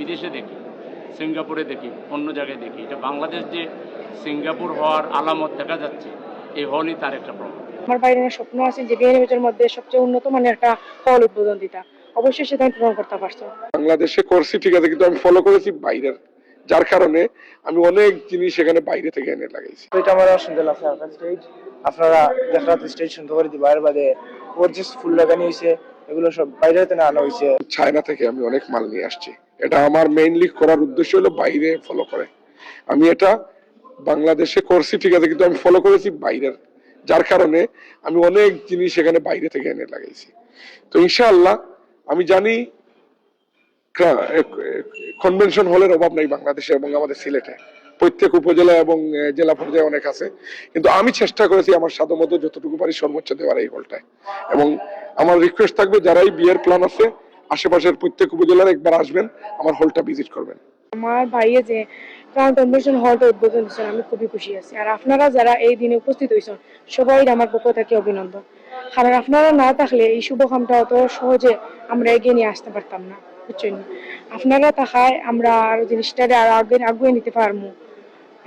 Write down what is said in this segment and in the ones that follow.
বিদেশে দেখি, সিঙ্গাপুরে দেখি, অন্য জায়গায় দেখি। এটা বাংলাদেশ যে সিঙ্গাপুর হওয়ার আলামত দেখা যাচ্ছে, এই হলই তার একটা প্রমাণ। আমার বাইরে অনেক স্বপ্ন আছে যে বিএনএর মধ্যে সবচেয়ে উন্নত মানের একটা হল উদ্বোধন দিতা, অবশ্যই সেটা আমি পূরণ করতে পারছো। বাংলাদেশে করছি ঠিক আছে, কিন্তু আমি ফলো করেছি বাইরের, যার কারণে আমি অনেক জিনিস এখানে বাইরে থেকে এনে লাগাইছি। এটা আমার সুন্দর লাগছে। আপনার স্টেজ আপনারা দেখা স্টেজ সুন্দর করে দিই, বাইরে বাদে ওর যে ফুল লাগানি হয়েছে এগুলো সব বাইরে থেকে আনা হয়েছে। চায়না থেকে আমি অনেক মাল নিয়ে আসছি। এটা আমার মেইনলি করার উদ্দেশ্য হলো বাইরে ফলো করে। আমি এটা বাংলাদেশে করছি ঠিক আছে, কিন্তু আমি ফলো করেছি বাইরের, যার কারণে আমি অনেক জিনিস এখানে বাইরে থেকে এনে লাগাইছি। তো ইনশাআল্লাহ আমি জানি কনভেনশন হলের অভাব নাই বাংলাদেশে এবং আমাদের সিলেটে, প্রত্যেক উপজেলা এবং জেলা পর্যায়ে অনেক আছে, কিন্তু আমি চেষ্টা করেছি আমার সাধ্যমতো যতটুকু পারি সর্বোচ্চ দেওয়ার এই হলটায়। এবং আমার রিকোয়েস্ট থাকবে যারাই বিয়ের প্ল্যান আছে আশেপাশের প্রত্যেক উপজেলার একবার আসবেন, আমার হলটা ভিজিট করবেন। আমার ভাইয়ে যে ক্রাউন কনভেনশন হলটা উদ্বোধন দিচ্ছেন, আমি খুবই খুশি আছি। আর আপনারা যারা এই দিনে উপস্থিত হয়েছেন সবাই আমার পক্ষ থেকে অভিনন্দন, কারণ আপনারা না থাকলে এই শুভ কামটা অত সহজে আমরা এগিয়ে নিয়ে আসতে পারতাম না, বুঝছেন। আপনারা থাকায় আমরা আরো জিনিসটারে আরো আগুয়ে নিতে পারবো,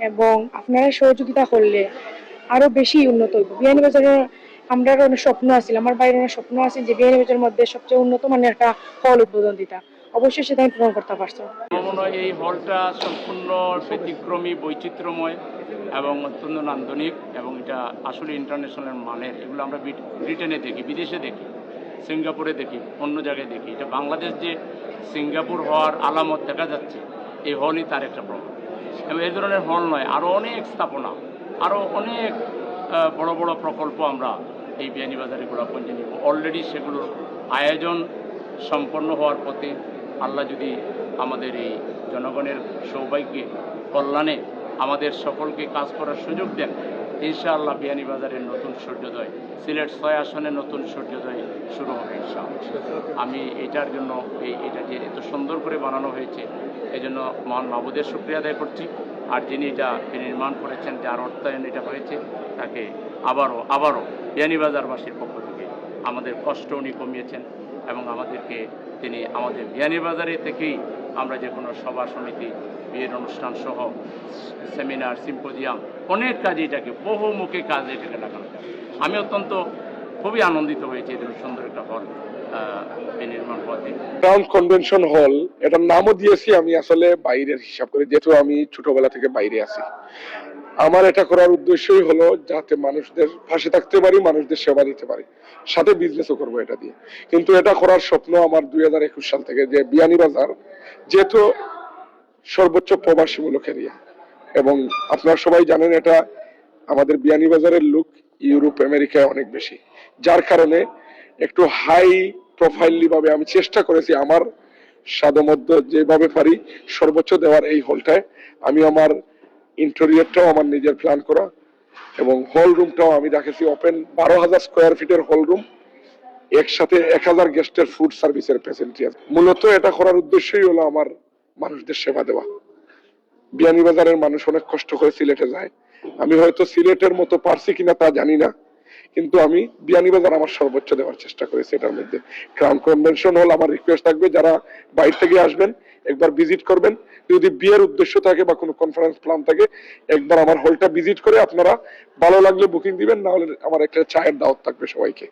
এবং আপনারা সহযোগিতা করলে আরো বেশি উন্নত হইব। বিয়ানীবাজারের আমরা অনেক স্বপ্ন আছিল, আমার বাইরে অনেক স্বপ্ন আছে যে বিয়ানীবাজারের মধ্যে সবচেয়ে উন্নত মানের একটা হল উদ্বোধন দিতা, অবশ্যই সেটা আমি পূরণ করতে পারছো। আমার মনে হয় এই হলটা সম্পূর্ণ ব্যতিক্রমী, বৈচিত্র্যময় এবং অত্যন্ত নান্দনিক, এবং এটা আসলে ইন্টারন্যাশনাল মানের। এগুলো আমরা ব্রিটেনে দেখি, বিদেশে দেখি, সিঙ্গাপুরে দেখি, অন্য জায়গায় দেখি। এটা বাংলাদেশ যে সিঙ্গাপুর হওয়ার আলামত দেখা যাচ্ছে, এই হলই তার একটা প্রমাণ। এবং এই ধরনের হল নয়, আরও অনেক স্থাপনা, আরও অনেক বড় বড় প্রকল্প আমরা এই বিয়ানীবাজারে গোলাপগঞ্জে নিব। অলরেডি সেগুলোর আয়োজন সম্পন্ন হওয়ার পথে। আল্লাহ যদি আমাদের এই জনগণের সৌভাগ্যে কল্যাণে আমাদের সকলকে কাজ করার সুযোগ দেন, ইনশাআল্লাহ বিয়ানীবাজারের নতুন সূর্যোদয়, সিলেট 6 আসনের নতুন সূর্যোদয় শুরু হবে ইনশাআল্লাহ। আমি এটার জন্য এটা যে এত সুন্দর করে বানানো হয়েছে, এই জন্য মহান মাবুদের শুকরিয়া আদায় করছি। আর যিনি এটা নির্মাণ করেছেন, যার অর্থায়ন এটা হয়েছে, তাকে আবারও বিয়ানীবাজারবাসীর পক্ষ থেকে আমাদের কষ্ট উনি কমিয়েছেন, এবং আমাদেরকে তিনি আমাদের বিয়ানীবাজারে থেকেই আমরা যে কোনো সভা সমিতি, বিয়ের অনুষ্ঠান সহ সেমিনার, সিম্পোজিয়াম, অনেক কাজে এটাকে বহুমুখী কাজে এটাকে লাগানো যায়। আমি অত্যন্ত খুবই আনন্দিত হয়েছি এদের সুন্দর একটা হল নির্মাণ পথে। ক্রাউন কনভেনশন হল, এটার নামও দিয়েছি আমি আসলে বাইরের হিসাব করে, যেহেতু আমি ছোটবেলা থেকে বাইরে আছি। আমার এটা করার উদ্দেশ্যই হলো যাতে মানুষদের পাশে থাকতে পারি, মানুষদের সেবা দিতে পারি, সাথে বিজনেসও করবো এটা দিয়ে। কিন্তু এটা করার স্বপ্ন আমার 2021 সাল থেকে, যে বিয়ানীবাজার যেহেতু সর্বোচ্চ প্রবাসীমূলক এরিয়া, এবং আপনারা সবাই জানেন এটা আমাদের বিয়ানীবাজারের লুক ইউরোপ আমেরিকায় অনেক বেশি, যার কারণে একটু হাই প্রোফাইলি ভাবে আমি চেষ্টা করেছি আমার সাধ্যমধ্য যেভাবে পারি সর্বোচ্চ দেওয়ার এই হলটায়। আমি আমার ইন্টেরিয়রটাও আমার নিজের প্ল্যান করা, এবং হল রুমটাও আমি রাখেছি ওপেন 12,000 স্কোয়ার ফিটের হল রুম, একসাথে 1000 গেস্টের ফুড সার্ভিসের ফ্যাসিলিটি আছে। মূলত এটা করার উদ্দেশ্যই হলো আমার মানুষদের সেবা দেওয়া। বিয়ানীবাজারের মানুষ অনেক কষ্ট করে সিলেটে যায়, আমি হয়তো সিলেটের মতো পারছি কিনা তা জানি না, কিন্তু আমি বিয়ানীবাজার আমার সর্বোচ্চ দেওয়ার চেষ্টা করেছি এটার মধ্যে। ক্রাউন কনভেনশন হল, আমার রিকোয়েস্ট থাকবে যারা বাইরে থেকে আসবেন একবার ভিজিট করবেন। যদি বিয়ের উদ্দেশ্য থাকে বা কোনো কনফারেন্স প্ল্যান থাকে, একবার আমার হলটা ভিজিট করে আপনারা ভালো লাগলে বুকিং দিবেন, না হলে আমার একটা চায়ের দাওয়াত থাকবে সবাইকে।